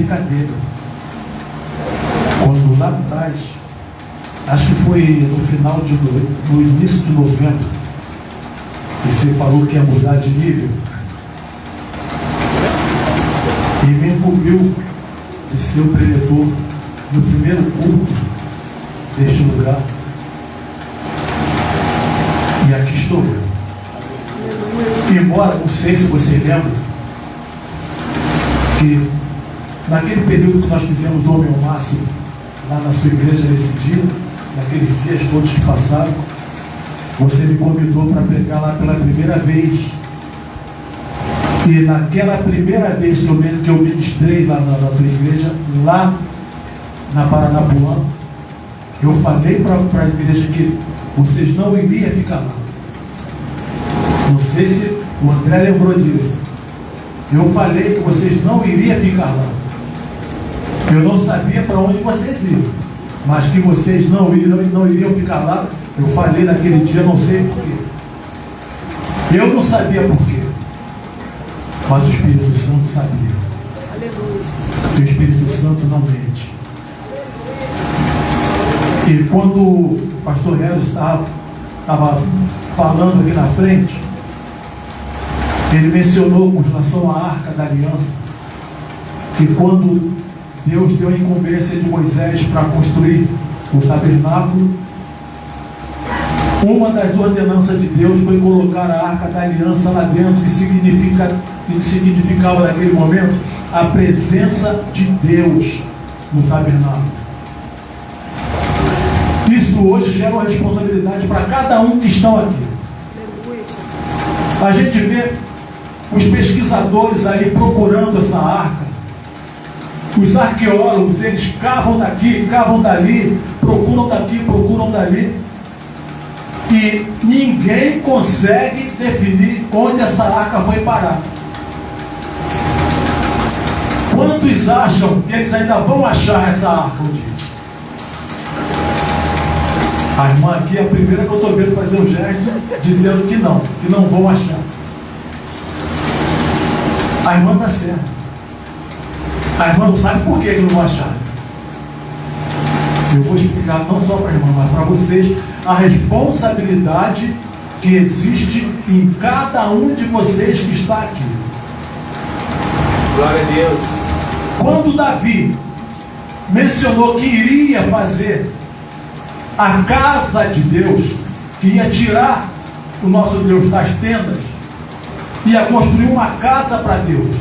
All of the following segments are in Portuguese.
brincadeira. Quando lá atrás, acho que foi no início de novembro, e você falou que ia mudar de nível, e me incumbiu de ser o preletor no primeiro culto deste lugar. E aqui estou eu. Embora, não sei se você lembra, que naquele período que nós fizemos o Homem ao Máximo, lá na sua igreja nesse dia, naqueles dias todos que passaram, você me convidou para pregar lá pela primeira vez. E naquela primeira vez que eu ministrei lá na tua igreja, lá na Paranapuã, eu falei para a igreja que vocês não iriam ficar lá. Não sei se o André lembrou disso. Eu falei que vocês não iriam ficar lá. Eu não sabia para onde vocês iam, mas que vocês não iriam ficar lá. Eu falei naquele dia, não sei porquê. Eu não sabia porquê, mas o Espírito Santo sabia. Aleluia. E o Espírito Santo não mente. E quando o pastor Hélio estava falando aqui na frente, ele mencionou com relação à Arca da Aliança, que quando Deus deu a incumbência de Moisés para construir o tabernáculo, uma das ordenanças de Deus foi colocar a Arca da Aliança lá dentro, que significava naquele momento a presença de Deus no tabernáculo. Isso hoje gera uma responsabilidade para cada um que estão aqui. A gente vê os pesquisadores aí procurando essa arca. Os arqueólogos, eles cavam daqui, cavam dali, procuram daqui, procuram dali. E ninguém consegue definir onde essa arca foi parar. Quantos acham que eles ainda vão achar essa arca um dia? A irmã aqui é a primeira que eu estou vendo fazer o gesto, dizendo que não vão achar. A irmã está certa. A irmã não sabe por que não vão achar. Eu vou explicar não só para a irmã, mas para vocês, a responsabilidade que existe em cada um de vocês que está aqui. Glória a Deus. Quando Davi mencionou que iria fazer a casa de Deus, que ia tirar o nosso Deus das tendas, ia construir uma casa para Deus,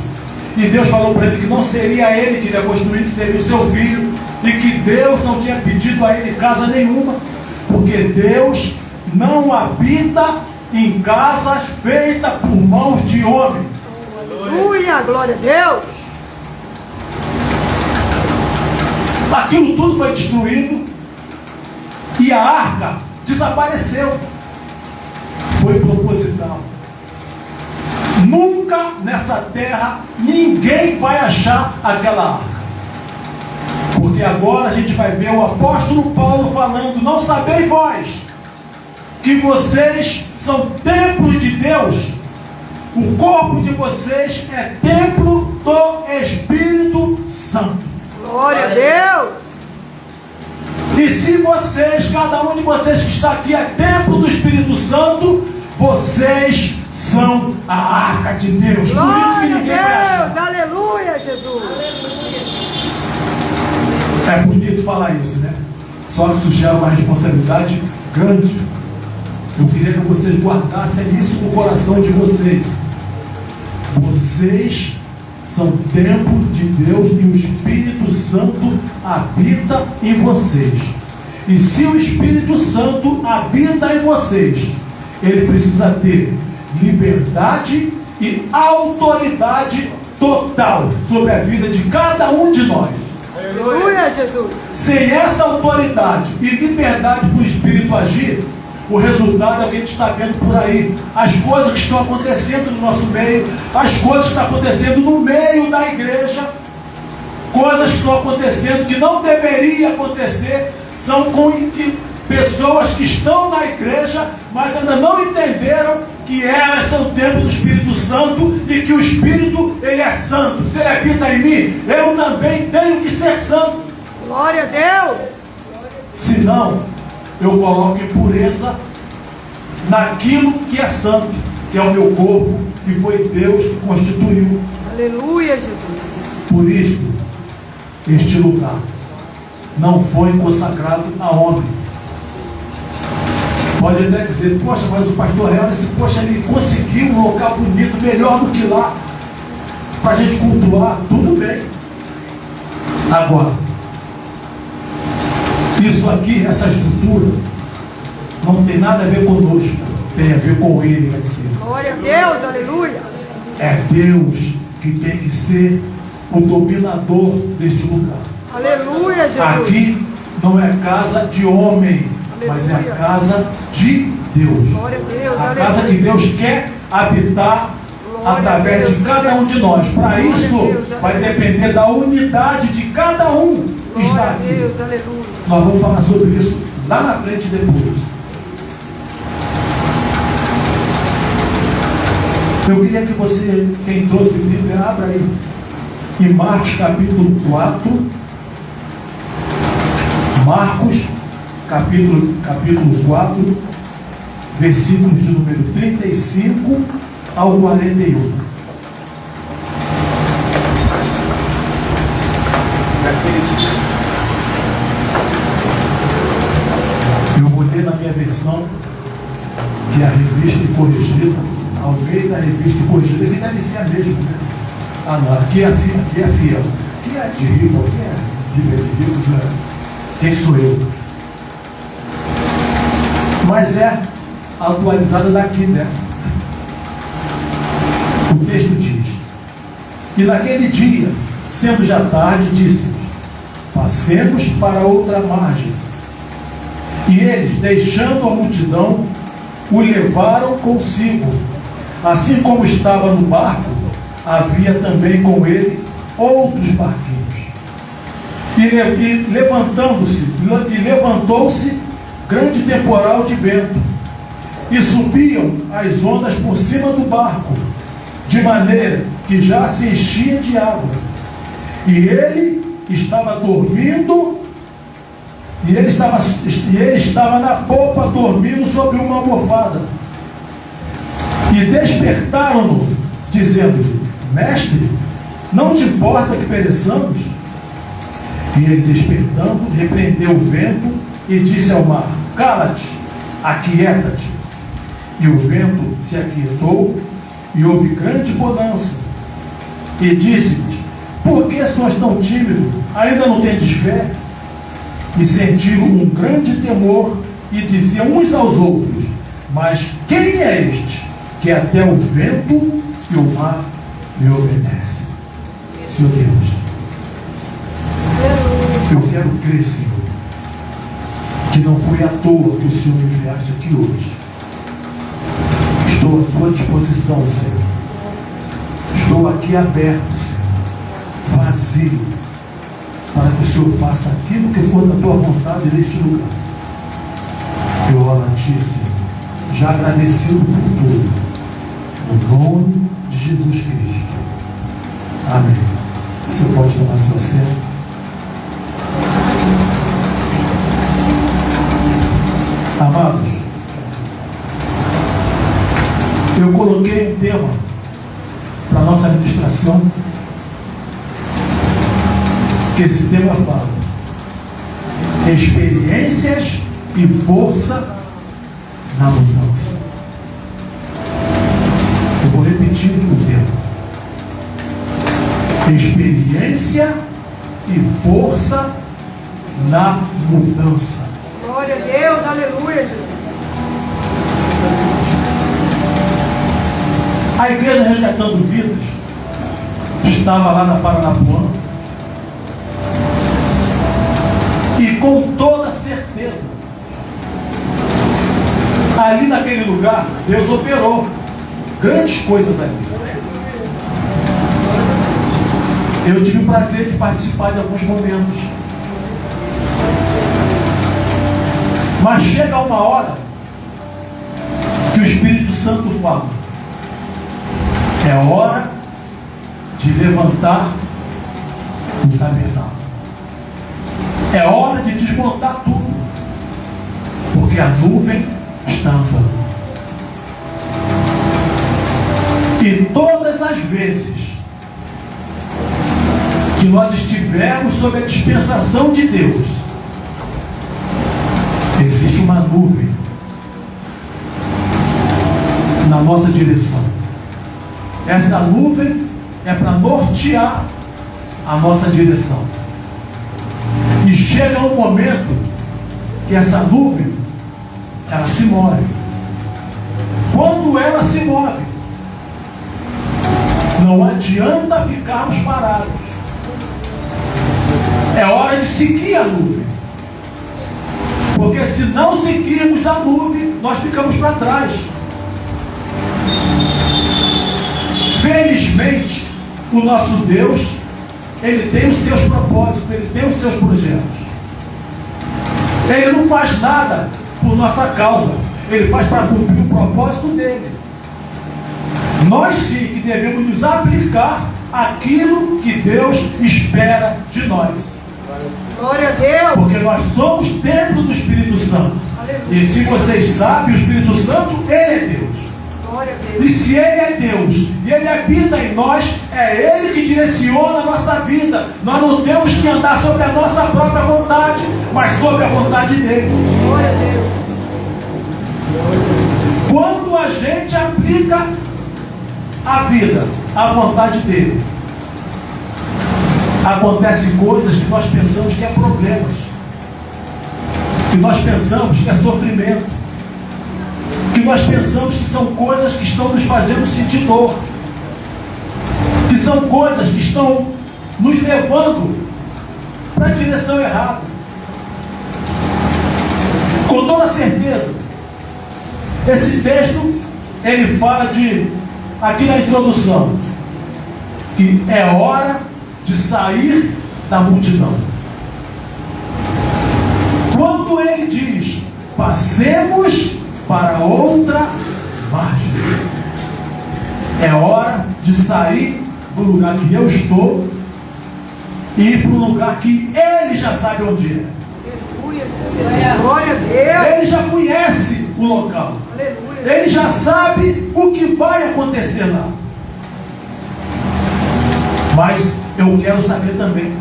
e Deus falou para ele que não seria ele que iria construir, que seria o seu filho, e que Deus não tinha pedido a ele casa nenhuma, porque Deus não habita em casas feitas por mãos de homem. Aleluia, glória a Deus. Aquilo tudo foi destruído e a arca desapareceu. Foi proposital. Nunca nessa terra ninguém vai achar aquela arca. Porque agora a gente vai ver o apóstolo Paulo falando: não sabeis vós que vocês são templos de Deus? O corpo de vocês é templo do Espírito Santo. Glória a Deus. E se vocês, cada um de vocês que está aqui é templo do Espírito Santo, vocês são a arca de Deus. Por isso que Glória ninguém vai a Deus. achar. Aleluia, Jesus. É bonito falar isso, né? Só que isso gera uma responsabilidade grande. Eu queria que vocês guardassem isso no coração de vocês. Vocês são templo de Deus e o Espírito Santo habita em vocês. E se o Espírito Santo habita em vocês, ele precisa ter liberdade e autoridade total sobre a vida de cada um de nós. Aleluia, Jesus. Sem essa autoridade e liberdade para o Espírito agir, o resultado é o que a gente está vendo por aí. As coisas que estão acontecendo no nosso meio, as coisas que estão acontecendo no meio da igreja, coisas que estão acontecendo que não deveria acontecer, são com que pessoas que estão na igreja, mas ainda não entenderam que elas são o templo do Espírito Santo e que o Espírito, ele é santo. Se ele habita em mim, eu também tenho que ser santo. Glória a Deus. Senão, eu coloco impureza naquilo que é santo, que é o meu corpo, que foi Deus que constituiu. Aleluia, Jesus. Por isso, este lugar não foi consagrado a homem. Pode até dizer, poxa, mas o pastor Real, ele conseguiu um local bonito, melhor do que lá, para a gente cultuar. Tudo bem. Agora, isso aqui, essa estrutura, não tem nada a ver conosco, tem a ver com ele lá em cima. Glória a Deus, aleluia. É Deus que tem que ser o dominador deste lugar. Aleluia, Jesus. Aqui não é casa de homem, mas é a casa de Deus. Glória a Deus, A aleluia. casa que Deus quer habitar através de cada um de nós. Para isso, vai depender da unidade de cada um que está Glória a aqui. Deus, aleluia. Nós vamos falar sobre isso lá na frente depois. Eu queria que você, quem trouxe o livro, abra aí em Marcos capítulo 4. Marcos capítulo 4, versículos de número 35 ao 41. Eu vou ler na minha versão, que é a revista corrigida, ao meio da revista corrigida, que deve ser a mesma, né? Ah, não, aqui é a fiel. Aqui é de rico, aqui é de rico, né? Quem sou eu? Mas é atualizada daqui dessa. O texto diz: e naquele dia, sendo já tarde, disse-nos: passemos para outra margem. E eles, deixando a multidão, o levaram consigo. Assim como estava no barco, havia também com ele outros barquinhos. E levantou-se grande temporal de vento, e subiam as ondas por cima do barco, de maneira que já se enchia de água. E ele estava dormindo, e ele estava na popa, dormindo sobre uma almofada. E despertaram-no, dizendo-lhe: mestre, não te importa que pereçamos? E ele, despertando, repreendeu o vento e disse ao mar: cala-te, aquieta-te. E o vento se aquietou, e houve grande bonança. E disse-lhes: por que sois tão tímidos? Ainda não tendes fé? E sentiram um grande temor, e diziam uns aos outros: mas quem é este, que até o vento e o mar lhe obedecem? Senhor Deus, eu quero crer, Senhor, que não foi à toa que o Senhor me enviaste aqui hoje. Estou à sua disposição, Senhor. Estou aqui aberto, Senhor, vazio, para que o Senhor faça aquilo que for da tua vontade neste lugar. Eu oro a ti, Senhor, já agradecido por tudo, no nome de Jesus Cristo. Amém. Você pode tomar seu assento. Amados, eu coloquei um tema para a nossa administração, que esse tema fala: experiências e força na mudança. Eu vou repetir o tema: experiência e força na mudança. Glória a Deus, aleluia, Jesus. A igreja Resgatando Vidas estava lá na Paranapuã, e com toda certeza, ali naquele lugar, Deus operou grandes coisas ali. Eu tive o prazer de participar de alguns momentos. Mas chega uma hora que o Espírito Santo fala: é hora de levantar o tabernáculo. É hora de desmontar tudo, porque a nuvem está andando. E todas as vezes que nós estivermos sob a dispensação de Deus, existe uma nuvem na nossa direção. Essa nuvem é para nortear a nossa direção. E chega um momento que essa nuvem, ela se move. Quando ela se move, não adianta ficarmos parados. É hora de seguir a nuvem. Porque se não seguirmos a nuvem, nós ficamos para trás. Felizmente, o nosso Deus, Ele tem os seus propósitos, Ele tem os seus projetos. Ele não faz nada por nossa causa. Ele faz para cumprir o propósito dele. Nós sim que devemos nos aplicar aquilo que Deus espera de nós. Glória a Deus. Porque nós somos templo do Espírito Santo. Aleluia. E se vocês sabem, o Espírito Santo, Ele é Deus. Glória a E Deus. se Ele é Deus e Ele habita em nós, é Ele que direciona a nossa vida. Nós não temos que andar sobre a nossa própria vontade, mas sobre a vontade dEle. Glória a Deus. Quando a gente aplica a vida à vontade dEle, acontecem coisas que nós pensamos que é problemas, que nós pensamos que é sofrimento, que nós pensamos que são coisas que estão nos fazendo sentir dor, que são coisas que estão nos levando para a direção errada. Com toda certeza, esse texto, ele fala aqui na introdução, que é hora de sair da multidão. Quando ele diz: passemos para outra margem, é hora de sair do lugar que eu estou e ir para o lugar que ele já sabe onde é. Aleluia. Glória a Deus. Ele já conhece o local. Aleluia. Ele já sabe o que vai acontecer lá. Mas eu quero saber também.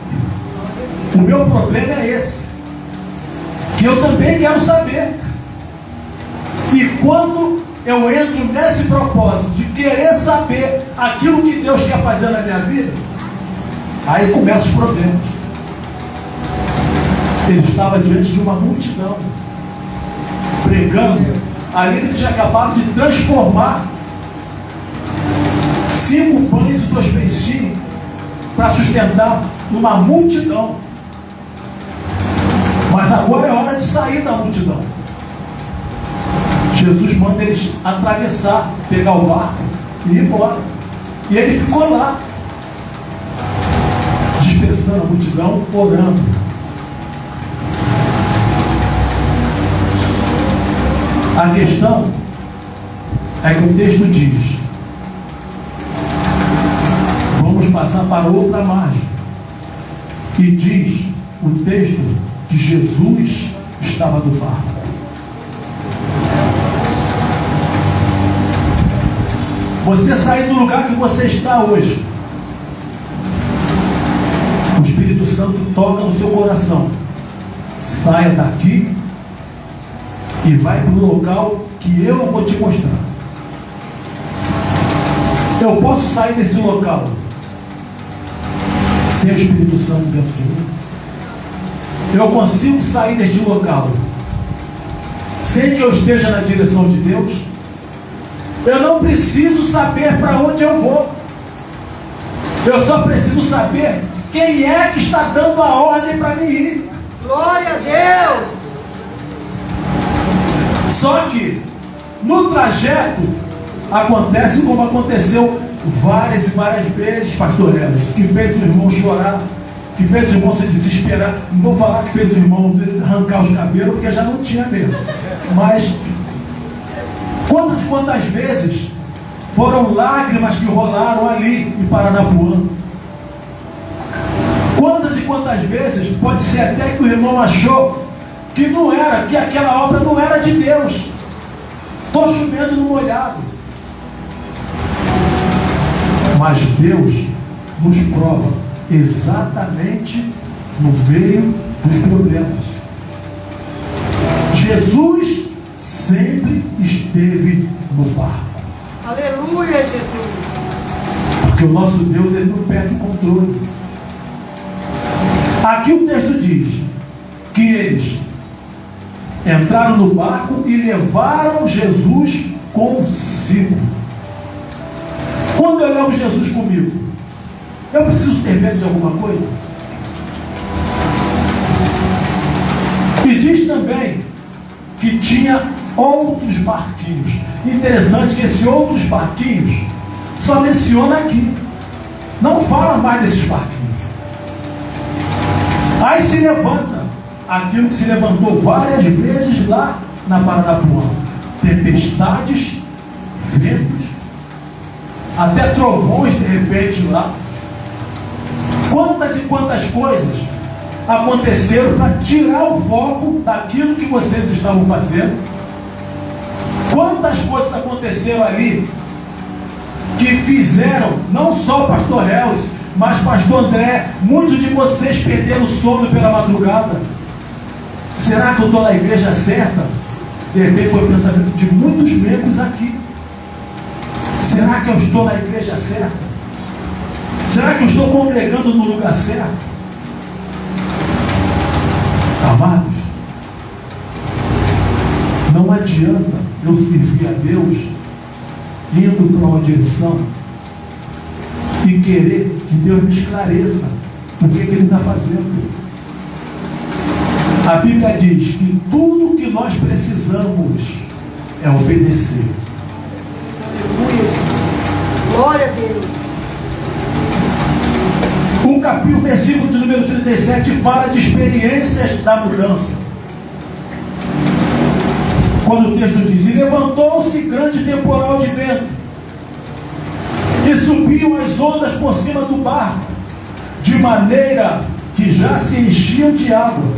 O meu problema é esse, que eu também quero saber. E quando eu entro nesse propósito de querer saber aquilo que Deus quer fazer na minha vida, aí começam os problemas. Ele estava diante de uma multidão, pregando. Ali ele tinha acabado de transformar 5 pães e 2 peixinhos para sustentar uma multidão. Mas agora é hora de sair da multidão. Jesus manda eles atravessar, pegar o barco e ir embora. E ele ficou lá, dispersando a multidão, orando. A questão é que o texto diz: vamos passar para outra margem. E diz o texto que Jesus estava no barco. Você sair do lugar que você está hoje, o Espírito Santo toca no seu coração. Saia daqui e vai para o local que eu vou te mostrar. Eu posso sair desse local sem o Espírito Santo dentro de mim? Eu consigo sair deste local sem que eu esteja na direção de Deus? Eu não preciso saber para onde eu vou. Eu só preciso saber quem é que está dando a ordem para mim ir. Glória a Deus. Só que no trajeto acontece como aconteceu várias e várias vezes, pastor Elis, que fez o irmão chorar, que fez o irmão se desesperar. Não vou falar que fez o irmão arrancar os cabelos, porque já não tinha mesmo. Mas quando Quantas e quantas vezes foram lágrimas que rolaram ali em Paranapuã? Quantas e quantas vezes pode ser até que o irmão achou que não era, que aquela obra não era de Deus. Estou chovendo no molhado. Mas Deus nos prova exatamente no meio dos problemas. Jesus sempre esteve no barco. Aleluia, Jesus. Porque o nosso Deus, ele não perde o controle. Aqui o texto diz que eles entraram no barco e levaram Jesus consigo. Quando eu levo Jesus comigo, eu preciso ter medo de alguma coisa? E diz também que tinha outros barquinhos. Interessante que esses outros barquinhos só menciona aqui. Não fala mais desses barquinhos. Aí se levanta aquilo que se levantou várias vezes lá na Paranapuã: tempestades, ventos, até trovões de repente lá. Quantas e quantas coisas aconteceram para tirar o foco daquilo que vocês estavam fazendo. Quantas coisas aconteceram ali que fizeram não só o pastor Helz, mas pastor André, muitos de vocês perderam o sono pela madrugada. Será que eu estou na igreja certa? De repente foi o pensamento de muitos membros aqui. Será que eu estou na igreja certa? Será que eu estou congregando no lugar certo? Amados, não adianta eu servir a Deus indo para uma direção e querer que Deus me esclareça o que Ele está fazendo. A Bíblia diz que tudo que nós precisamos é obedecer. Aleluia. Glória a Deus. O versículo de número 37 fala de experiências da mudança. Quando o texto diz: e levantou-se grande temporal de vento, e subiam as ondas por cima do barco, de maneira que já se enchiam de água.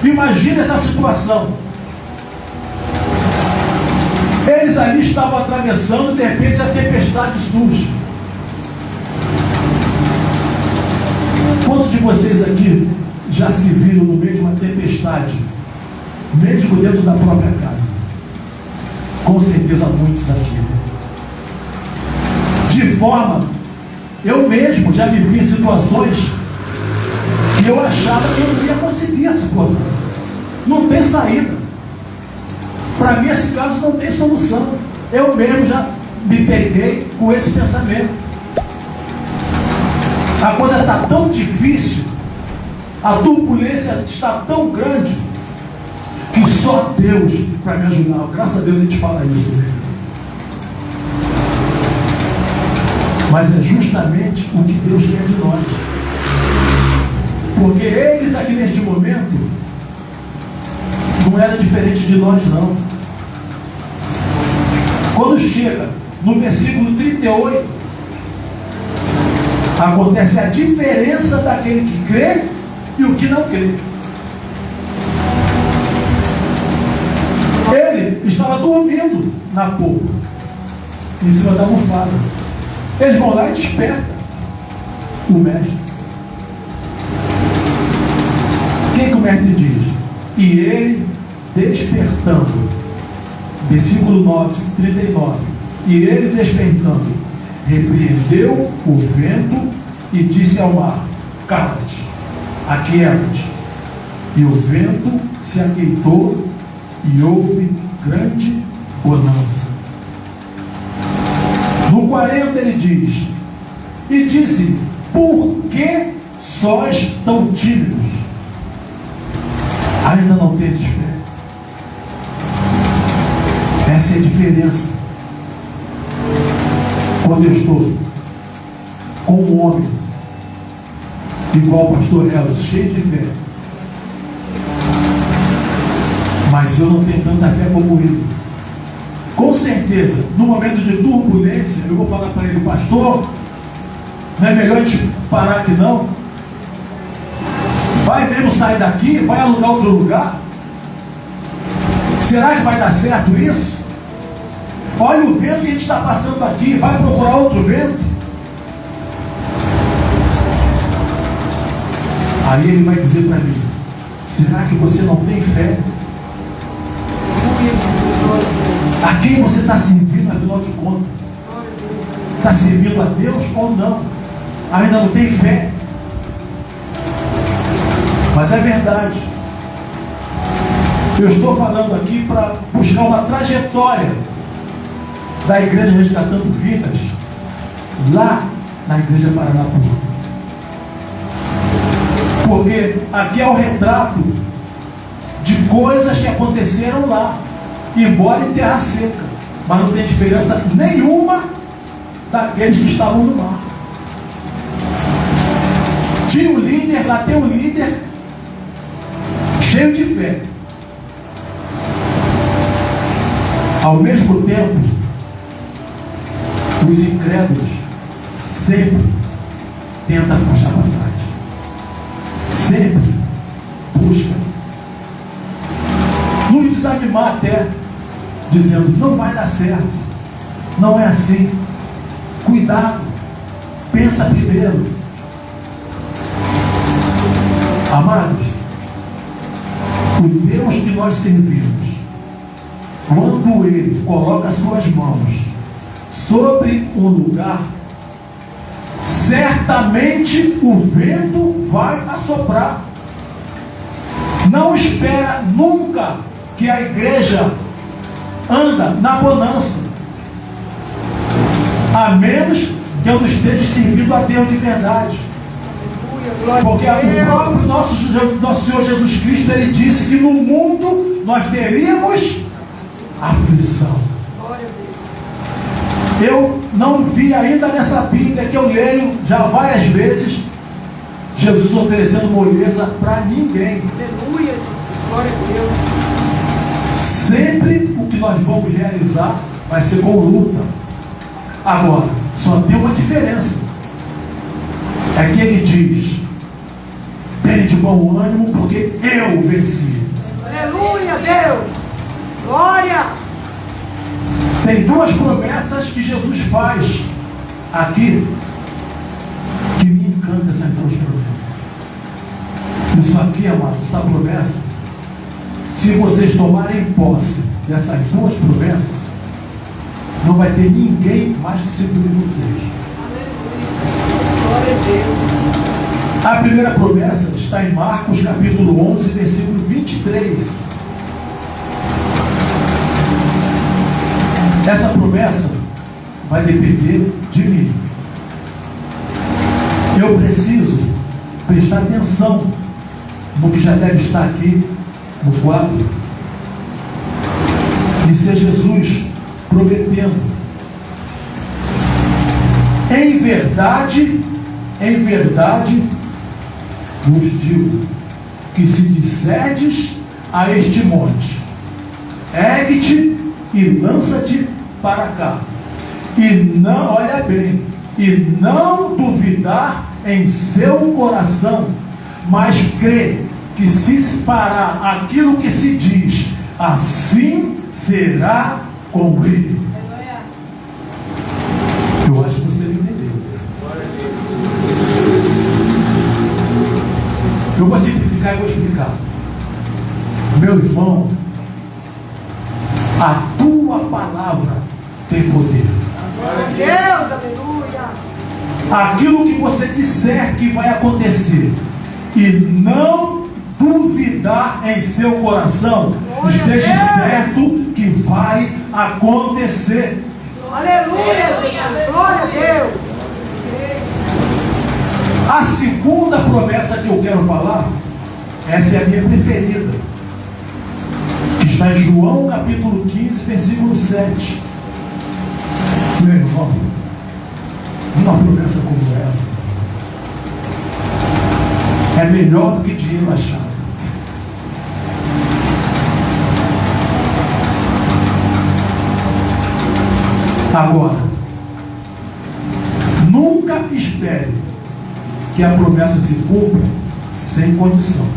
Imagina essa situação. Eles ali estavam atravessando, de repente a tempestade surge. Quantos de vocês aqui já se viram no meio de uma tempestade, mesmo dentro da própria casa? Com certeza muitos aqui. De forma, eu mesmo já vivi situações que eu achava que eu não ia conseguir suportar. Não tem saída. Para mim esse caso não tem solução. Eu mesmo já me peguei com esse pensamento. A coisa está tão difícil, a turbulência está tão grande, que só Deus para me ajudar. Graças a Deus a gente fala isso, né? Mas é justamente o que Deus quer de nós. Porque eles aqui neste momento não era diferente de nós, não. Quando chega no versículo 38, acontece a diferença daquele que crê e o que não crê. Ele estava dormindo na polpa, em cima da almofada. Eles vão lá e despertam o mestre. O que o mestre diz? E ele, despertando, versículo 39, e ele despertando, repreendeu o vento e disse ao mar: cala-te, aquieta-te. E o vento se aquietou e houve grande bonança. No 40 ele diz: e disse: por que sois tão tímidos? Ainda não tendes fé. Essa é a diferença. Quando eu estou com um homem igual o pastor Helz, cheio de fé, mas eu não tenho tanta fé como ele, Com certeza, no momento de turbulência, eu vou falar para ele, pastor, não é melhor a gente parar aqui não? Vai mesmo sair daqui? Vai alugar outro lugar? Será que vai dar certo isso? Olha o vento que a gente está passando aqui, vai procurar outro vento? Aí ele vai dizer para mim, será que você não tem fé? A quem você está servindo, afinal de contas? Está servindo a Deus ou não? Ainda não tem fé? Mas é verdade. Eu estou falando aqui para buscar uma trajetória da igreja Resgatando Vidas lá na igreja Paranapuã. Porque aqui é o retrato de coisas que aconteceram lá, embora em terra seca, mas não tem diferença nenhuma daqueles que estavam no mar. Tinha um líder, lá tem um líder cheio de fé. Ao mesmo tempo, os incrédulos sempre tentam puxar para trás. Sempre busca nos desanimar até, dizendo, não vai dar certo, não é assim, cuidado, pensa primeiro. Amados, o Deus que nós servimos, quando Ele coloca suas mãos sobre um lugar, certamente o vento vai assoprar. Não espera nunca que a igreja anda na bonança, a menos que eu não esteja servindo a Deus de verdade. Porque o próprio nosso Senhor Jesus Cristo, Ele disse que no mundo nós teríamos aflição. Eu não vi ainda nessa Bíblia que eu leio já várias vezes Jesus oferecendo moleza para ninguém. Aleluia, glória a Deus. Sempre o que nós vamos realizar vai ser com luta. Agora, só tem uma diferença. É que Ele diz, tem de bom ânimo porque eu venci. Aleluia, Deus. Glória. Tem duas promessas que Jesus faz aqui que me encantam, essas duas promessas. Isso aqui, amados, essa promessa, se vocês tomarem posse dessas duas promessas, não vai ter ninguém mais que segure vocês. Glória a Deus. A primeira promessa está em Marcos capítulo 11, versículo 23. Essa promessa vai depender de mim. Eu preciso prestar atenção no que já deve estar aqui no quadro. Isso é Jesus prometendo. Em verdade vos digo que se disserdes a este monte, ergue-te e lança-te para cá, e não, olha bem, e não duvidar em seu coração, mas crê que se fará aquilo que se diz, assim será com ele. Eu acho que você não entendeu. Eu vou simplificar e vou explicar. Meu irmão, a tua palavra tem poder. Glória a Deus, aleluia. Aquilo que você disser que vai acontecer e não duvidar em seu coração, esteja certo que vai acontecer. Aleluia, glória a Deus. A segunda promessa que eu quero falar, essa é a minha preferida, que está em João capítulo 15, versículo 7. Meu irmão, uma promessa como essa é melhor do que dinheiro achado. Agora, nunca espere que a promessa se cumpra sem condição.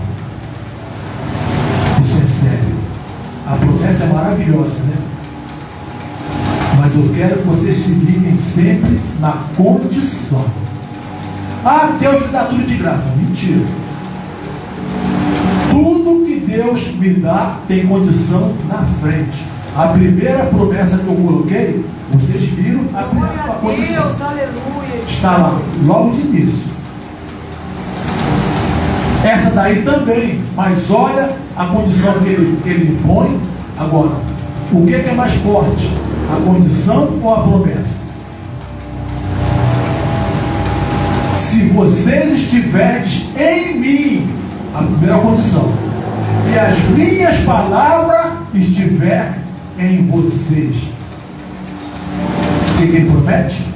Isso é sério. A promessa é maravilhosa, né? Mas eu quero que vocês se liguem sempre na condição. Ah, Deus me dá tudo de graça. Mentira. Tudo que Deus me dá tem condição na frente. A primeira promessa que eu coloquei, vocês viram a primeira condição. Deus, aleluia. Está lá, logo de início. Essa daí também, mas olha a condição que ele impõe. Agora, o que é mais forte? A condição ou a promessa? Se vocês estiverdes em mim, a primeira condição, e as minhas palavras estiverem em vocês, o que ele promete?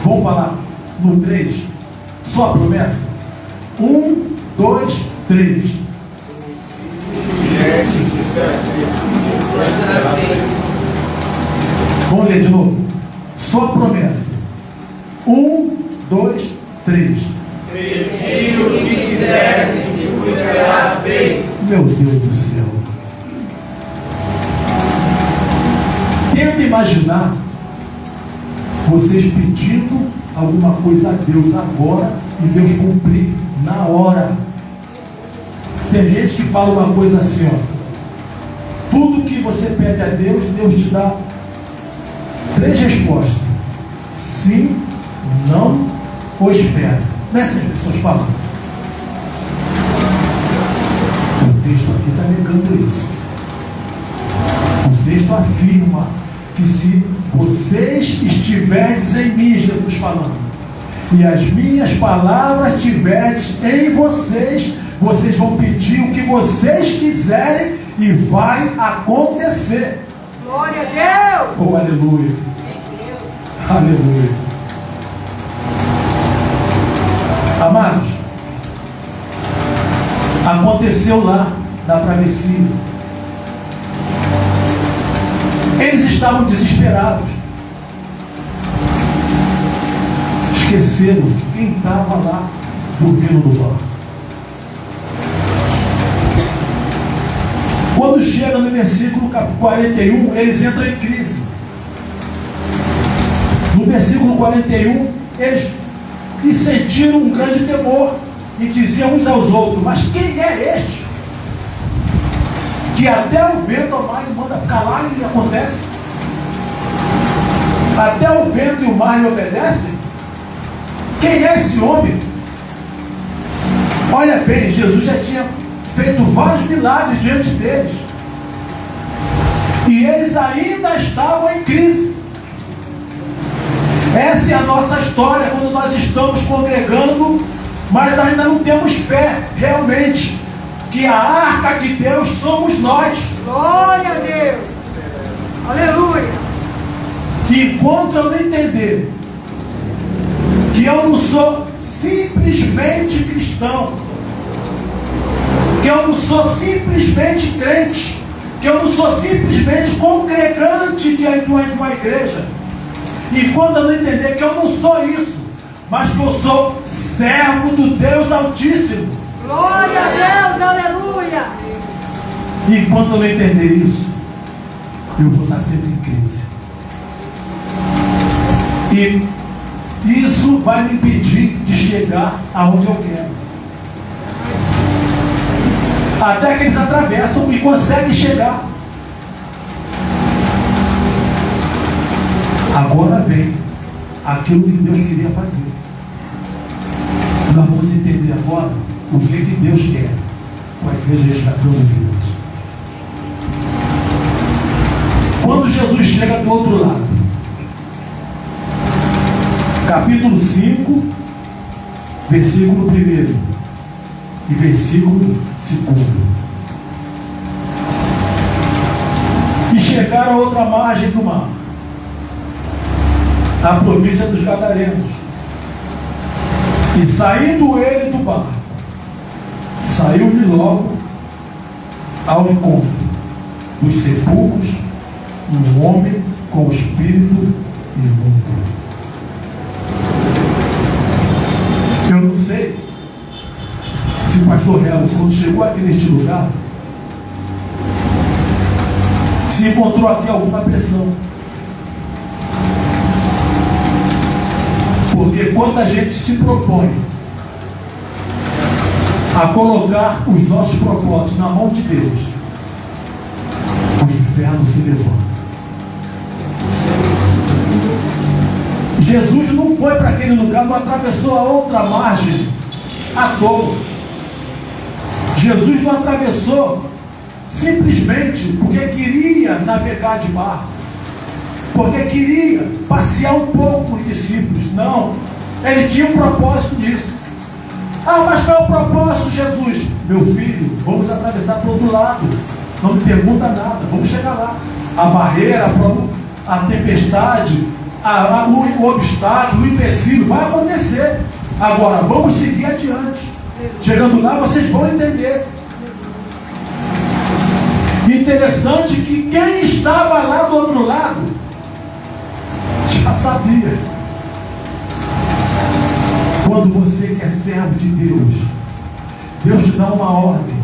Vamos falar no 3, só a promessa? 1, 2, 3. Vamos ler de novo. Só a promessa. 1, 2, 3. Pedi o que quiser e vos será feito. Meu Deus do céu. Tenta imaginar vocês pedindo alguma coisa a Deus agora e Deus cumprir na hora. Tem gente que fala uma coisa assim, ó. Tudo que você pede a Deus, Deus te dá 3 respostas: sim, não ou espera. Não é assim que as pessoas falam? O texto aqui está negando isso. O texto afirma que se vocês estiverdes em mim, Jesus falando, e as minhas palavras estiverdes em vocês, vocês vão pedir o que vocês quiserem e vai acontecer. Glória a Deus. Oh, aleluia. Aleluia. Amados, aconteceu lá na travessia. Eles estavam desesperados. Esqueceram quem estava lá dormindo no barco. Quando chega no versículo 41, eles entram em crise. No versículo 41, eles sentiram um grande temor e diziam uns aos outros: mas quem é este? Que até o vento ao mar manda calar e acontece? Até o vento e o mar lhe obedecem? Quem é esse homem? Olha bem, Jesus já tinha feito vários milagres diante deles. E eles ainda estavam em crise. Essa é a nossa história quando nós estamos congregando, mas ainda não temos fé, realmente, que a arca de Deus somos nós. Glória a Deus. Aleluia. Enquanto eu não entender que eu não sou simplesmente cristão, que eu não sou simplesmente crente, que eu não sou simplesmente congregante de uma igreja, e quando eu não entender que eu não sou isso, mas que eu sou servo do Deus Altíssimo, Glória a Deus, aleluia. e quando eu não entender isso, eu vou estar sempre em crise. E isso vai me impedir de chegar aonde eu quero. Até que eles atravessam e conseguem chegar. Agora vem aquilo que Deus queria fazer. Nós vamos entender agora o que Deus quer com a igreja resgatando vidas. Quando Jesus chega do outro lado, capítulo 5, versículo 1 e versículo 2. E chegaram a outra margem do mar, a província dos Gadarenos. E saindo ele do barco, saiu-lhe logo ao encontro dos sepulcros um homem com o espírito imundo. Eu não sei se o pastor Relos, quando chegou aqui neste lugar, se encontrou aqui alguma pressão. Porque quando a gente se propõe a colocar os nossos propósitos na mão de Deus, o inferno se levanta. Jesus não foi para aquele lugar, não atravessou a outra margem à toa. Jesus não atravessou simplesmente porque queria navegar de barco, porque queria passear um pouco com os discípulos. Não, ele tinha um propósito nisso. Ah, mas qual é o propósito, Jesus? Meu filho, vamos atravessar para o outro lado. Não me pergunta nada, vamos chegar lá. A barreira, a tempestade, o obstáculo, o empecilho vai acontecer. Agora, vamos seguir adiante. Chegando lá, vocês vão entender. Interessante que quem estava lá do outro lado já sabia. Quando você que é servo de Deus, Deus te dá uma ordem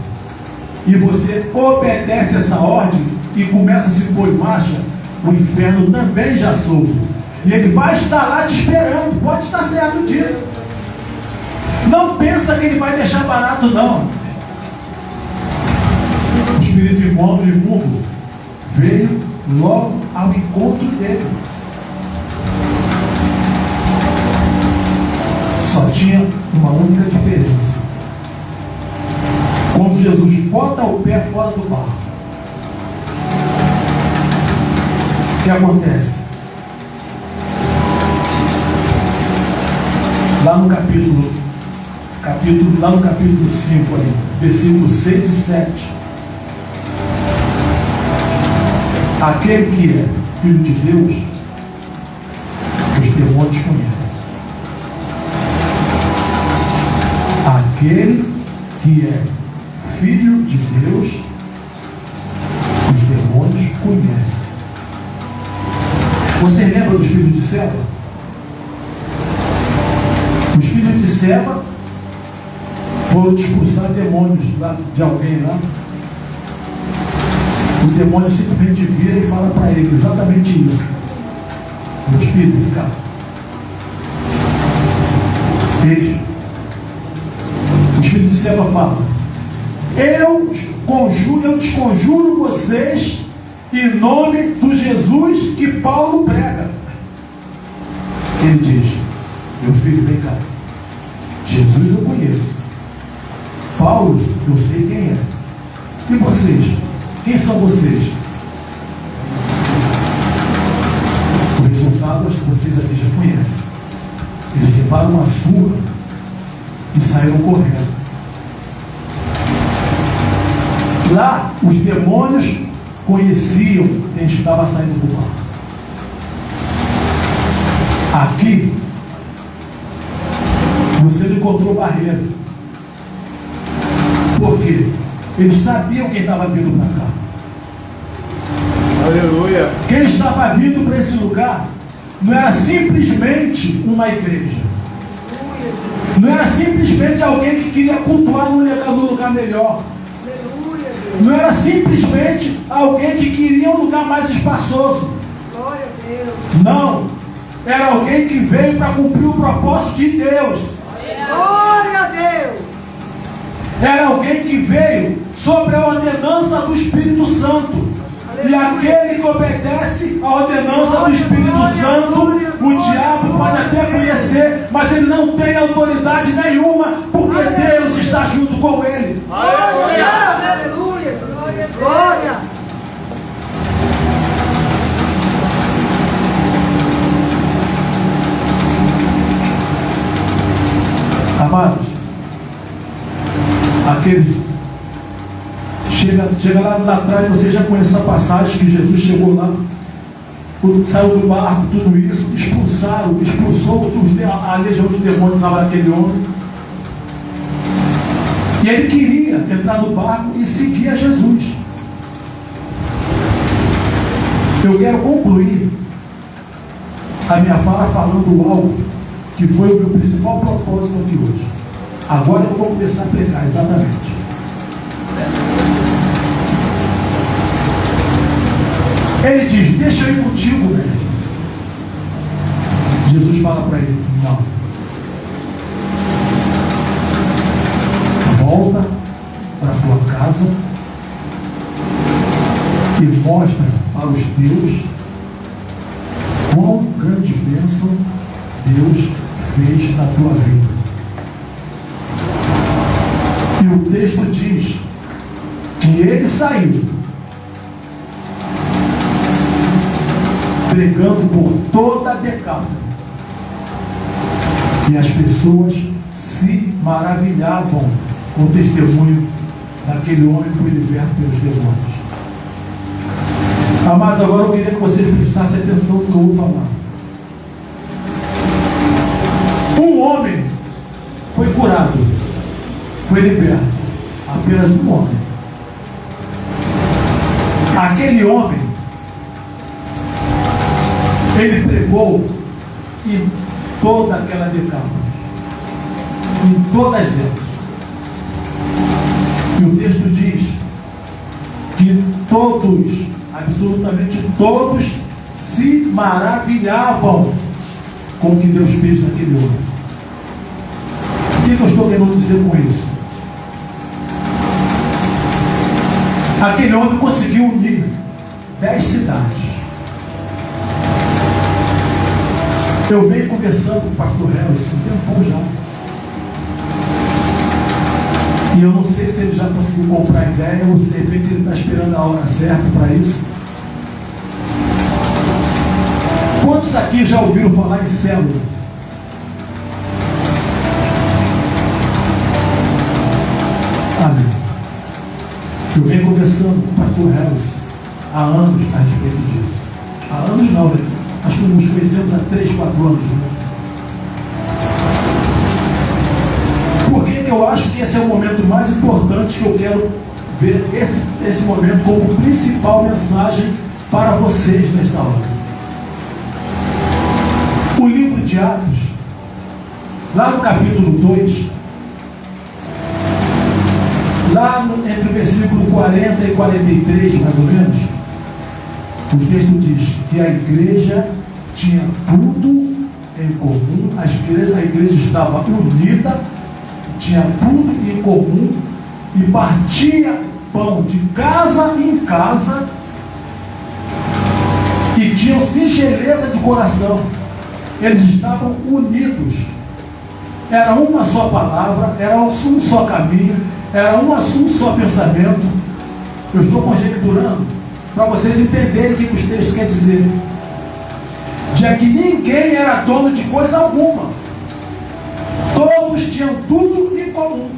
e você obedece essa ordem e começa a se pôr em marcha, o inferno também já soube. E ele vai estar lá te esperando, pode estar certo disso. Não pensa que ele vai deixar barato, não. O espírito imundo veio logo ao encontro dele. Só tinha uma única diferença. Quando Jesus bota o pé fora do barco, o que acontece? Lá no capítulo 5, ali, versículos 6 e 7. Aquele que é filho de Deus, os demônios conhecem. Aquele que é filho de Deus, os demônios conhecem. Você lembra dos filhos de Seba? Os filhos de Seba foram expulsar demônios lá, de alguém lá. O demônio simplesmente vira e fala para ele exatamente isso. Meus filhos, vem cá. Os filhos de Seba falam: eu desconjuro vocês em nome do Jesus que Paulo prega. Ele diz: meu filho, vem cá. Jesus eu conheço. Paulo, eu sei quem é. E vocês? Quem são vocês? O resultado acho que vocês aqui já conhecem. Eles levaram uma surra e saíram correndo. Lá, os demônios conheciam quem estava saindo do barco. Aqui, você não encontrou barreira. Por quê? Eles sabiam quem estava vindo para cá. Aleluia. Quem estava vindo para esse lugar não era simplesmente uma igreja. Não era simplesmente alguém que queria cultuar num lugar melhor. Não era simplesmente alguém que queria um lugar mais espaçoso. Glória a Deus. Não. Era alguém que veio para cumprir o propósito de Deus. Glória a Deus. Era alguém que veio sobre a ordenança do Espírito Santo. E aquele que obedece à ordenança do Espírito Santo, o diabo pode até conhecer, mas ele não tem autoridade nenhuma, porque Deus está junto com ele. Glória. Aleluia. Glória. Amados, aquele chega lá atrás, você já conhece essa passagem que Jesus chegou lá, saiu do barco, tudo isso, expulsou a legião de demônios naquele homem. E ele queria entrar no barco e seguir a Jesus. Eu quero concluir a minha fala falando algo que foi o meu principal propósito aqui hoje. Agora eu vou começar a pregar, exatamente. Ele diz: deixa eu ir contigo, mestre. Jesus fala para ele: não. Volta para a tua casa e mostra para os teus quão grande bênção Deus fez na tua vida. E o texto diz que ele saiu pregando por toda a Decápolis, e as pessoas se maravilhavam com o testemunho daquele homem que foi liberto pelos demônios. Amados, agora eu queria que vocês prestassem atenção no que eu vou falar. Um homem foi curado, foi liberto. Apenas um homem. Aquele homem, ele pregou em toda aquela Decápolis, em todas elas. E o texto diz que todos, absolutamente todos, se maravilhavam com o que Deus fez naquele homem. O que eu estou querendo dizer com isso? Aquele homem conseguiu unir 10 cidades. Eu venho conversando com o pastor Helson um tempão já. E eu não sei se ele já conseguiu comprar ideia ou se de repente ele está esperando a hora certa para isso. Quantos aqui já ouviram falar em célula? Amém. Eu venho conversando com o pastor Helson há anos a respeito disso. Há anos não, né? Acho que nos conhecemos há 3, 4 anos. Né? Por que eu acho que esse é o momento mais importante que eu quero ver esse momento como principal mensagem para vocês nesta hora? O livro de Atos, lá no capítulo 2, lá entre o versículo 40 e 43, mais ou menos, o texto diz que a igreja tinha tudo em comum, a igreja estava unida, tinha tudo em comum e partia pão de casa em casa e tinham singeleza de coração. Eles estavam unidos. Era uma só palavra, era um só caminho, era um só pensamento. Eu estou conjecturando para vocês entenderem o que os textos querem dizer. De que ninguém era dono de coisa alguma. Todos tinham tudo em comum.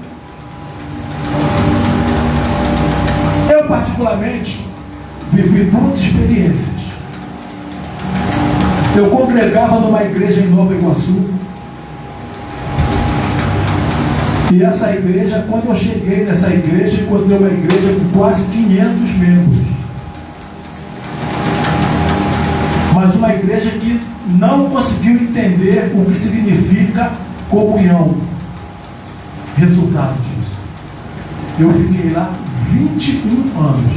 Eu particularmente vivi 2 experiências. Eu congregava numa igreja em Nova Iguaçu. E essa igreja, quando eu cheguei nessa igreja, encontrei uma igreja com quase 500 membros. Mas uma igreja que não conseguiu entender o que significa comunhão. Resultado disso: eu fiquei lá 21 anos.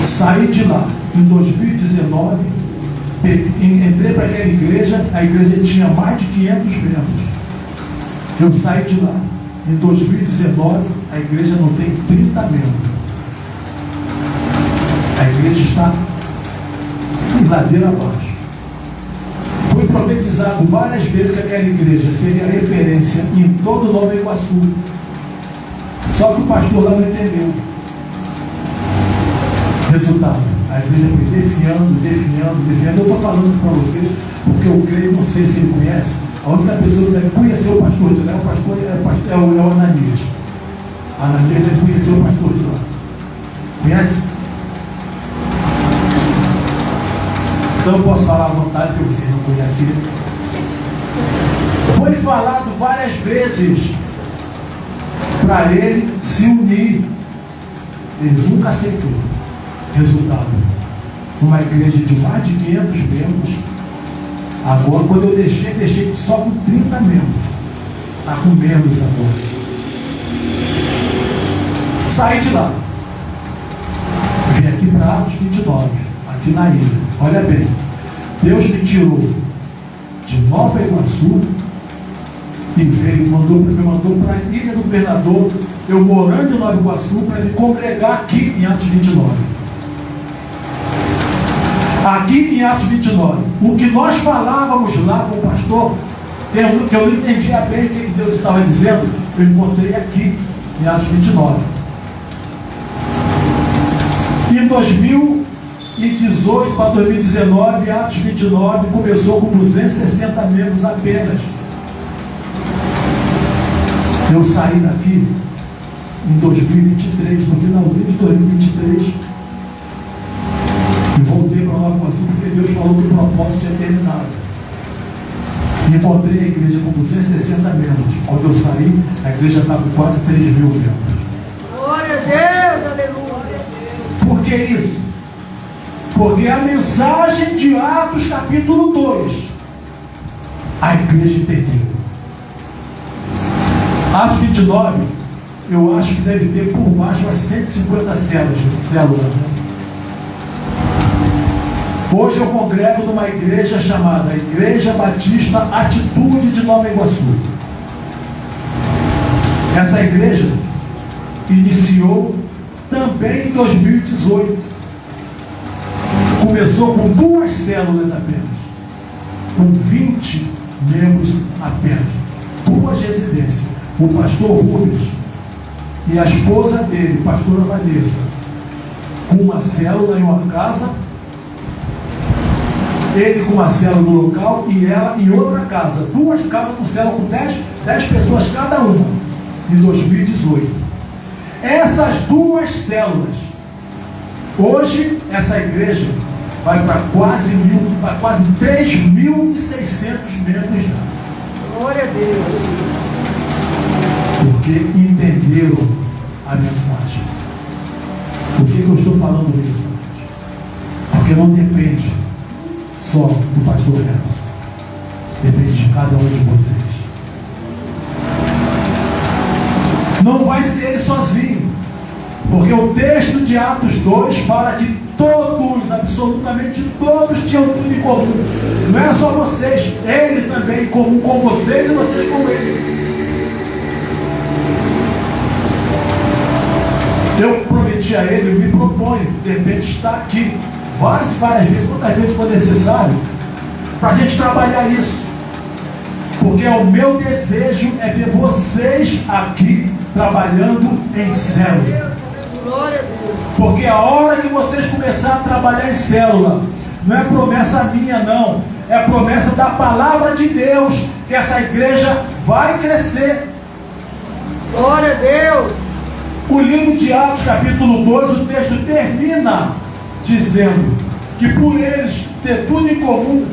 Saí de lá em 2019, entrei para aquela igreja, a igreja tinha mais de 500 membros. Eu saí de lá em 2019, a igreja não tem 30 membros. A igreja está em ladeira abaixo. Foi profetizado várias vezes que aquela igreja seria referência em todo o Nova Iguaçu. Só que o pastor lá não entendeu. Resultado: a igreja foi definhando. Eu estou falando para vocês porque eu creio, não sei se ele conhece. A única pessoa que deve conhecer o pastor de lá é o Ananias. Ananias deve conhecer o pastor de lá. Conhece? Então eu posso falar à vontade, porque vocês não conheciam. Foi falado várias vezes para ele se unir. Ele nunca aceitou. Resultado: uma igreja de mais de 500 membros. Agora, quando eu deixei só com 30 membros. Está com menos agora. Saí de lá. Vim aqui para Atos 29, aqui na ilha. Olha bem, Deus me tirou de Nova Iguaçu e me mandou para a Ilha do Governador, eu morando em Nova Iguaçu, para me congregar aqui em Atos 29. Aqui em Atos 29, o que nós falávamos lá com o pastor, que eu não entendia bem o que Deus estava dizendo, eu encontrei aqui em Atos 29. Em 2018 para 2019, Atos 29 começou com 260 membros apenas. Eu saí daqui em 2023, no finalzinho de 2023, e voltei para Nova Iguaçu porque Deus falou que o propósito tinha terminado. E encontrei a igreja com 260 membros. Quando eu saí, a igreja estava com quase 3 mil membros. Glória a Deus, aleluia. Por que isso? Porque a mensagem de Atos capítulo 2, a igreja entendeu. Atos 29, eu acho que deve ter por baixo umas 150 células. Né? Hoje eu congrego numa igreja chamada Igreja Batista Atitude de Nova Iguaçu. Essa igreja iniciou também em 2018. Começou com 2 células apenas, com 20 membros apenas, 2 residências. O pastor Rubens e a esposa dele, pastora Vanessa, com uma célula em uma casa, ele com uma célula no local e ela em outra casa. 2 casas com célula com 10 pessoas cada uma, em 2018. Essas 2 células, hoje essa igreja vai para quase 3.600 membros já. Glória a Deus. Porque entenderam a mensagem. Por que eu estou falando isso? Porque não depende só do pastor Renzo, depende de cada um de vocês. Não vai ser ele sozinho, porque o texto de Atos 2 fala que todos, absolutamente todos, tinham tudo em comum. Não é só vocês, ele também em comum com vocês e vocês com ele. Eu prometi a ele, eu me proponho, de repente, estar aqui várias vezes, quantas vezes for necessário, para a gente trabalhar isso. Porque o meu desejo é ver vocês aqui trabalhando em célula. Glória a Deus. Porque a hora que vocês começarem a trabalhar em célula, não é promessa minha não, é promessa da palavra de Deus, que essa igreja vai crescer. Glória a Deus. O livro de Atos, capítulo 2, o texto termina dizendo que por eles ter tudo em comum,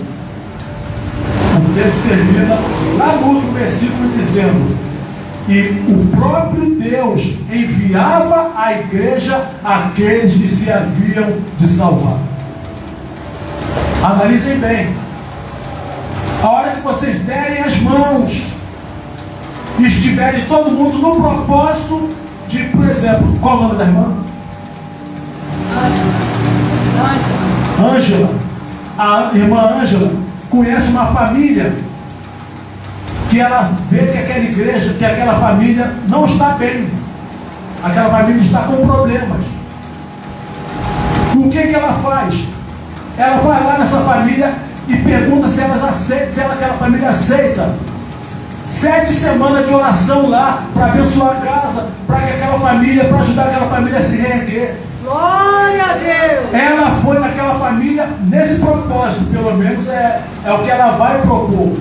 o texto termina lá no último versículo dizendo: e o próprio Deus enviava à igreja aqueles que se haviam de salvar. Analisem bem. A hora que vocês derem as mãos e estiverem todo mundo no propósito de, por exemplo, qual o nome da irmã? Ângela. A irmã Ângela conhece uma família que ela vê que aquela igreja, que aquela família não está bem. Aquela família está com problemas. O que ela faz? Ela vai lá nessa família e pergunta se elas aceitam, se aquela família aceita. 7 semanas de oração lá para abençoar a casa, para que aquela família, para ajudar aquela família a se reerguer. Glória a Deus. Ela foi naquela família nesse propósito, pelo menos é o que ela vai propor.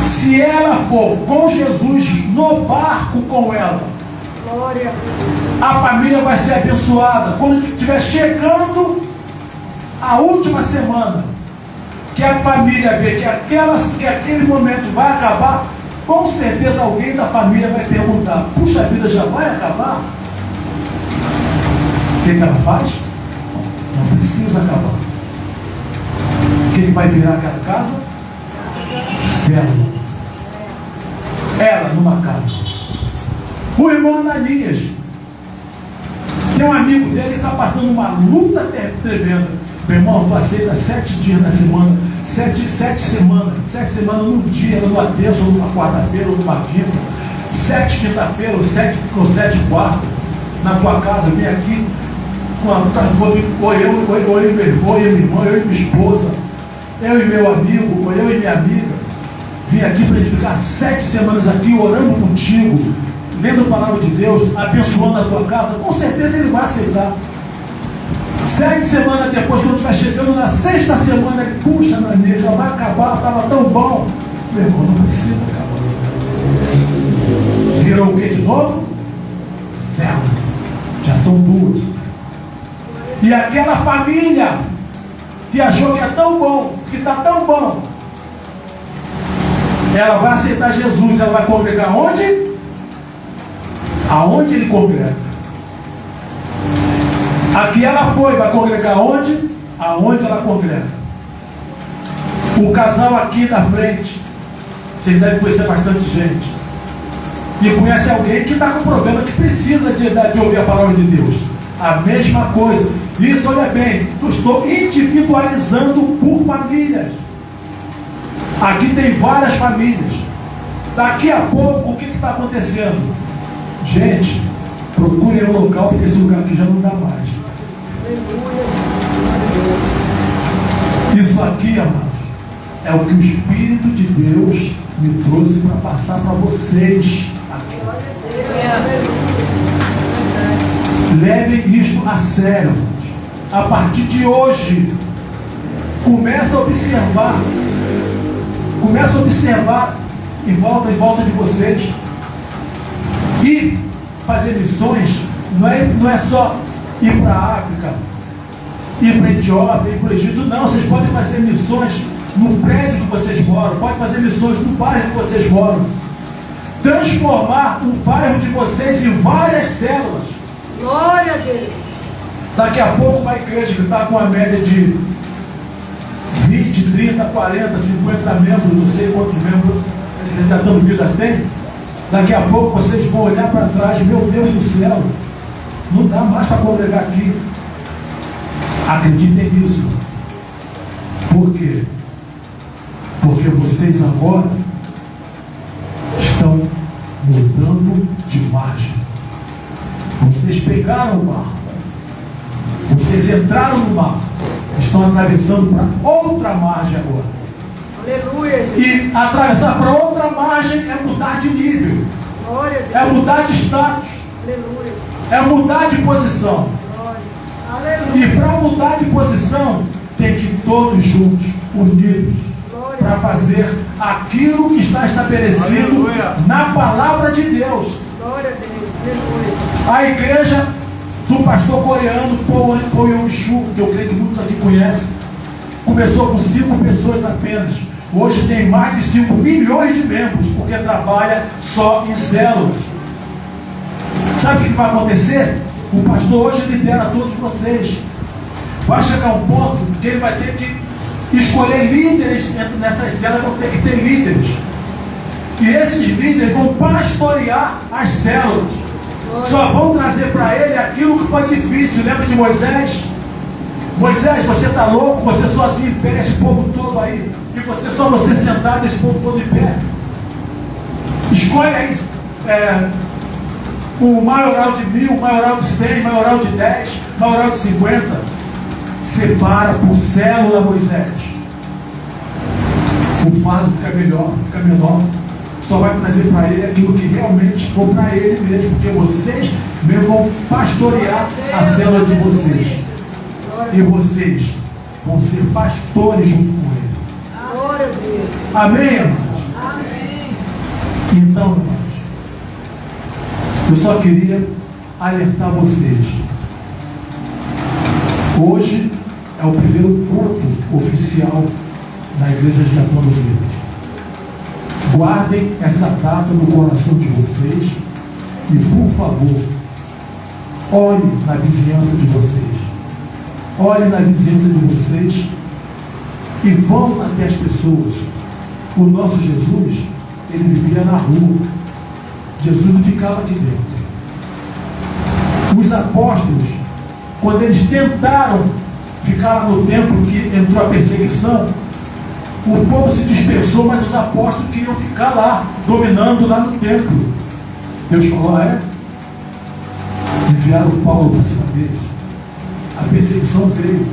Se ela for com Jesus no barco com ela, Glória a Deus. a família vai ser abençoada. Quando estiver chegando a última semana, que a família vê que aquele momento vai acabar, com certeza alguém da família vai perguntar: puxa vida, já vai acabar? que ela faz? Não precisa acabar. O que vai virar aquela casa? Célula. Ela numa casa. O irmão Ananias tem um amigo dele que está passando uma luta tremenda. Meu irmão, tu aceita 7 dias na semana, 7 semanas num dia, numa terça, ou numa quarta-feira, ou numa quinta, 7 quinta-feira, ou 7 quarta, na tua casa, vem aqui, ou eu e meu irmão, eu e minha irmã, eu e minha esposa, eu e meu amigo, ou eu e minha amiga, vim aqui para gente ficar 7 semanas aqui orando contigo, lendo a palavra de Deus, abençoando a tua casa, com certeza ele vai aceitar. 7 semanas depois, quando estiver chegando na 6ª semana, ele, puxa, Ananias, já vai acabar, estava tão bom. Meu irmão, não precisa acabar. Virou o que de novo? Célula. Já são 2. E aquela família que achou que é tão bom, que está tão bom, ela vai aceitar Jesus, ela vai congregar onde? Aonde ele congrega. Aqui ela foi, vai congregar onde? Aonde ela congrega. O casal aqui na frente, vocês devem conhecer bastante gente. E conhece alguém que está com problema, que precisa de ouvir a palavra de Deus. A mesma coisa. Isso, olha bem, eu estou individualizando por famílias. Aqui tem várias famílias. Daqui a pouco, o que está acontecendo? Gente, procurem um local, porque esse lugar aqui já não dá mais. Isso aqui, amados, é o que o Espírito de Deus me trouxe para passar para vocês aqui. Levem isto a sério. A partir de hoje, começa a observar em volta de vocês. E fazer missões não é só ir para a África, ir para a Etiópia, ir para o Egito. Não, vocês podem fazer missões no prédio que vocês moram, podem fazer missões no bairro que vocês moram. Transformar o bairro de vocês em várias células. Glória a Deus. Daqui a pouco uma igreja que está com a média de 20, 30, 40, 50 membros, não sei quantos membros a igreja Dando Vida tem. Daqui a pouco vocês vão olhar para trás, meu Deus do céu, não dá mais para congregar aqui. Acreditem nisso. Por quê? Porque vocês agora estão mudando de margem. Vocês pegaram o barco, vocês entraram no barco, estão atravessando para outra margem agora. Aleluia. E atravessar para outra margem é mudar de nível, Glória a Deus. é mudar de status, Aleluia. é mudar de posição. Glória. Aleluia. E para mudar de posição, tem que ir todos juntos, unidos, para fazer aquilo que está estabelecido na palavra de Deus. Glória a Deus. Aleluia. A igreja do pastor coreano Paul Yong-Shu, que eu creio que muitos aqui conhecem, começou com 5 pessoas apenas. Hoje tem mais de 5 milhões de membros, porque trabalha só em células. Sabe o que vai acontecer? O pastor hoje lidera todos vocês. Vai chegar um ponto que ele vai ter que escolher líderes nessas células, vão ter que ter líderes. E esses líderes vão pastorear as células. Só vão trazer para ele aquilo que foi difícil. Lembra de Moisés? Moisés, você está louco? Você sozinho pega esse povo todo aí. E só você sentado, esse povo todo em pé. Escolhe aí o maioral de 1000, o maioral de 100, o maioral de 10, o maioral de 50. Separa por célula, Moisés. O fardo fica melhor, fica menor. Só vai trazer para ele aquilo que realmente for para ele mesmo, porque vocês mesmo vão pastorear a célula de vocês. E vocês vão ser pastores junto com ele. Glória a Deus. Amém, amados? Amém. Então, amados, eu só queria alertar vocês. Hoje é o primeiro culto oficial na igreja de Dando Vida. Guardem essa data no coração de vocês e, por favor, Olhe na vizinhança de vocês. Olhe na vizinhança de vocês e vão até as pessoas. O nosso Jesus, ele vivia na rua. Jesus não ficava aqui dentro. Os apóstolos, quando eles tentaram ficar lá no templo, que entrou a perseguição, o povo se dispersou, mas os apóstolos queriam ficar lá, dominando lá no templo. Deus falou: enviaram Paulo para cima deles. A perseguição veio.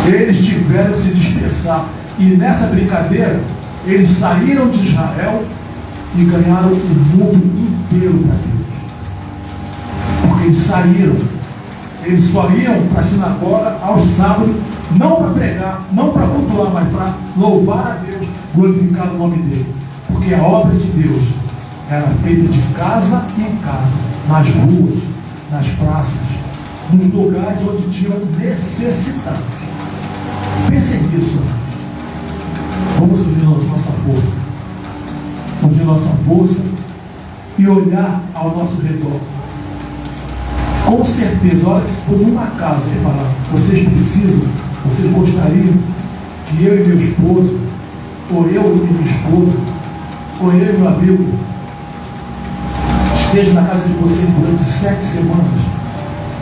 Eles tiveram que se dispersar. E nessa brincadeira, eles saíram de Israel e ganharam o mundo inteiro para Deus. Porque eles saíram. Eles só iam para a sinagoga aos sábados, não para pregar, não para cultuar, mas para louvar a Deus, glorificar o nome dele. Porque a obra de Deus era feita de casa em casa, nas ruas, nas praças, nos lugares onde tinham necessitados. Pensem nisso. Vamos unir nossa força. Unir nossa força e olhar ao nosso redor. Com certeza, olha, se for numa casa e falar: vocês precisam, vocês gostariam que eu e meu esposo, ou eu e minha esposa, ou eu e meu amigo esteja na casa de vocês durante 7 semanas.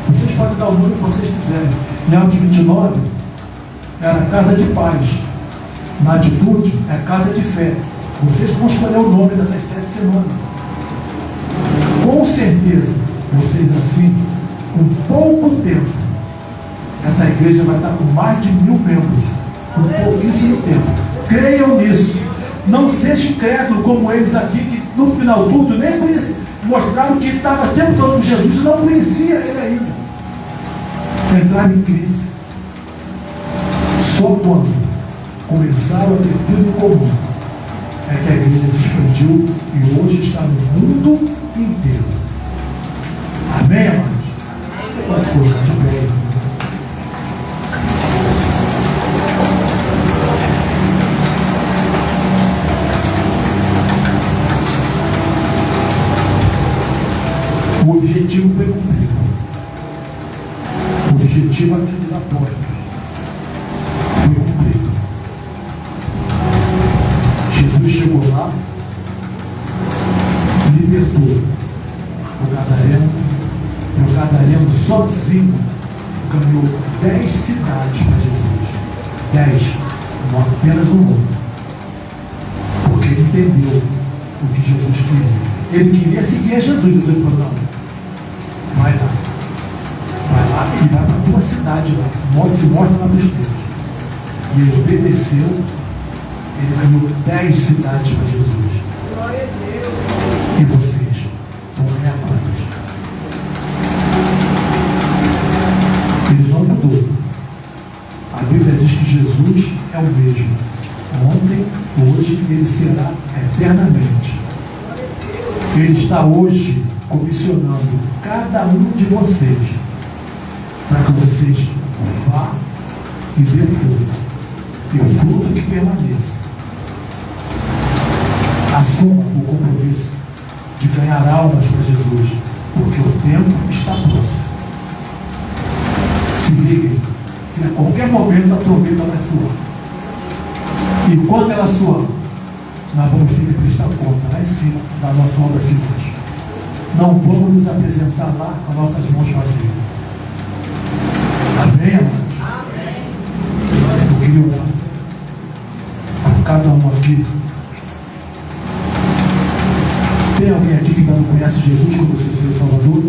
Vocês podem dar o nome que vocês quiserem. Em Atos 29 era casa de paz. Na atitude é casa de fé. Vocês vão escolher o nome dessas 7 semanas. Com certeza, vocês assim, com pouco tempo, essa igreja vai estar com mais de 1000 membros. Com pouquíssimo tempo. Creiam nisso. Não seja incrédulo como eles aqui, que no final tudo nem conheciam. Mostraram que estava o tempo todo com Jesus e não conhecia ele ainda. Entraram em crise. Só quando começaram a ter tudo em comum é que a igreja se expandiu e hoje está no mundo inteiro. Amém, amados? Você pode colocar de pé. O objetivo foi cumprido. O objetivo aqui dos apóstolos foi cumprido. Jesus chegou lá, libertou o Gadareno sozinho ganhou 10 cidades para Jesus. 10, não apenas um homem. Porque ele entendeu o que Jesus queria. Ele queria seguir a Jesus. Jesus falou: não, vai lá e vai para a tua cidade lá, se mostra lá nos teus. E ele obedeceu. Ele ganhou 10 cidades para Jesus. Glória a Deus. E vocês vão ganhar quantas? Ele não mudou. A Bíblia diz que Jesus é o mesmo. Ontem, hoje, ele será eternamente. Ele está hoje comissionando cada um de vocês para que vocês vá e dê fruto. E o fruto que permaneça. Assuma o compromisso de ganhar almas para Jesus, porque o tempo está próximo. Se liguem, que a qualquer momento a trombeta vai soar. E quando ela soar, nós vamos ter que prestar conta lá em cima da nossa obra aqui hoje. Não vamos nos apresentar lá com as nossas mãos vazias. Amém, amados? Amém. Eu queria orar por cada um aqui. Tem alguém aqui que ainda não conhece Jesus como seu Salvador?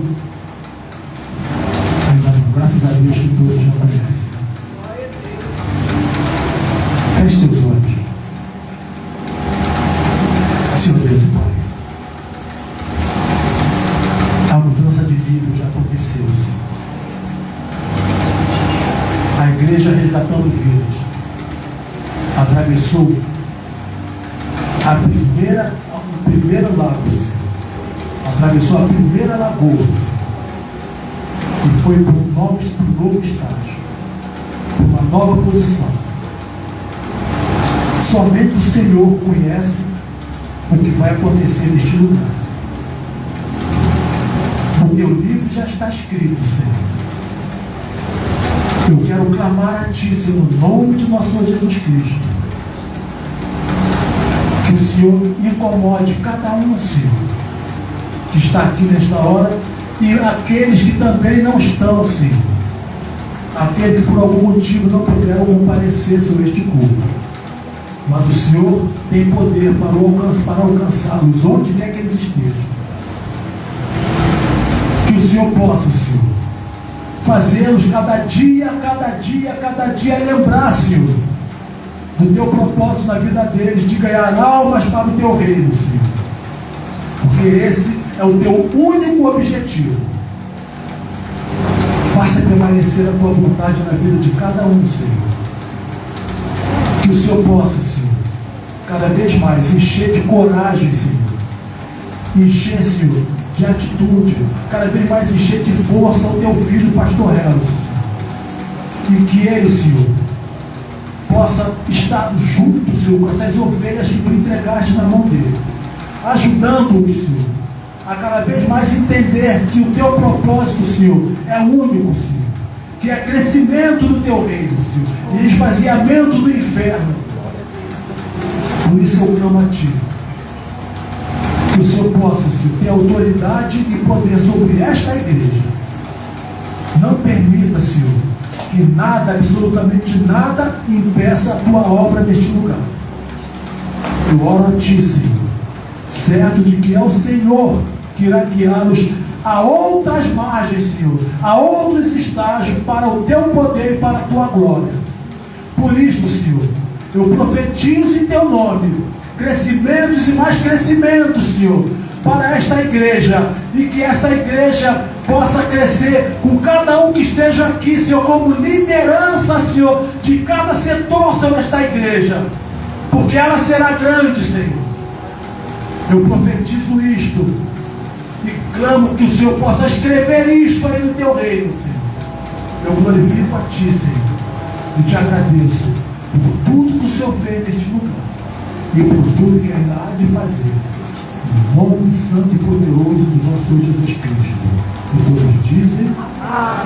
Ainda não. Graças a Deus que todos já conhecem. Feche seus olhos. Senhor Deus e Pai, a mudança de nível já aconteceu, Senhor. A igreja resgatando vidas atravessou o primeiro lago, Senhor. Atravessou a primeira lagoa, Senhor. E foi para um novo estágio, para uma nova posição. Somente o Senhor conhece o que vai acontecer neste lugar. O teu livro já está escrito, Senhor. Eu quero clamar a Ti, Senhor, no nome de nosso Senhor Jesus Cristo. Que o Senhor incomode cada um, Senhor, que está aqui nesta hora, e aqueles que também não estão, Senhor. Aqueles que por algum motivo não puderam comparecer sobre este culto. Mas o Senhor tem poder para alcançá-los onde quer que eles estejam. Que o Senhor possa, Senhor, fazê-los cada dia lembrar, Senhor, do teu propósito na vida deles, de ganhar almas para o teu reino, Senhor. Porque esse é o teu único objetivo. Faça permanecer a tua vontade na vida de cada um, Senhor. Que o Senhor possa, Senhor, cada vez mais encher de coragem, Senhor. Encher, Senhor, de atitude, cada vez mais encher de força o teu filho, pastor Helson, Senhor. E que ele, Senhor, possa estar junto, Senhor, com essas ovelhas que tu entregaste na mão dele, ajudando-os, Senhor, a cada vez mais entender que o teu propósito, Senhor, é único, Senhor, que é crescimento do teu reino, Senhor, e esvaziamento do inferno. Por isso eu clamo a Ti, que o Senhor possa, Senhor, ter autoridade e poder sobre esta igreja. Não permita, Senhor, que nada, absolutamente nada, impeça a tua obra neste lugar. Eu oro a Ti, Senhor, certo de que é o Senhor que irá guiá-los a outras margens, Senhor, a outros estágios, para o teu poder e para a tua glória. Por isso, Senhor, eu profetizo em teu nome crescimentos e mais crescimentos, Senhor, para esta igreja, e que essa igreja possa crescer com cada um que esteja aqui, Senhor, como liderança, Senhor, de cada setor, Senhor, desta igreja, porque ela será grande, Senhor. Eu profetizo isto e clamo que o Senhor possa escrever isto aí no teu reino, Senhor. Eu glorifico a Ti, Senhor, e te agradeço por tudo que o Senhor fez neste lugar e por tudo que ainda há de fazer, no nome santo e poderoso do nosso Senhor Jesus Cristo. E todos dizem amém.